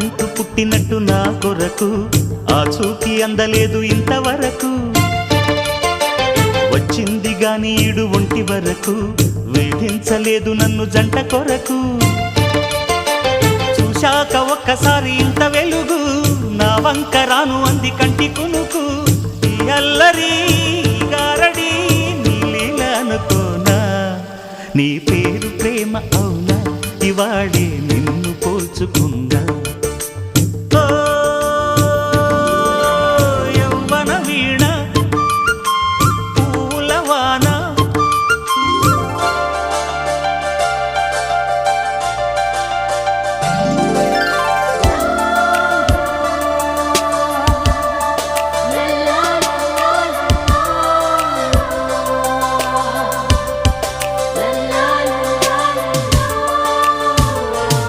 నువ్వంటూ పుట్టినట్టు నా కొరకు ఆ చూకి అందలేదు ఇంతవరకు వచ్చింది గాని ఈడు ఒంటి వరకు వేధించలేదు నన్ను జంట కొరకు చూశాక ఒక్కసారి ఇంత వెలుగు నా వంక రాను అంది కంటి కునుకు ఈ అల్లరి గారడి నీ లీల అనుకోనా నీ పేరు ప్రేమ అవునా ఇవాడే నిన్ను పోల్చుకుందా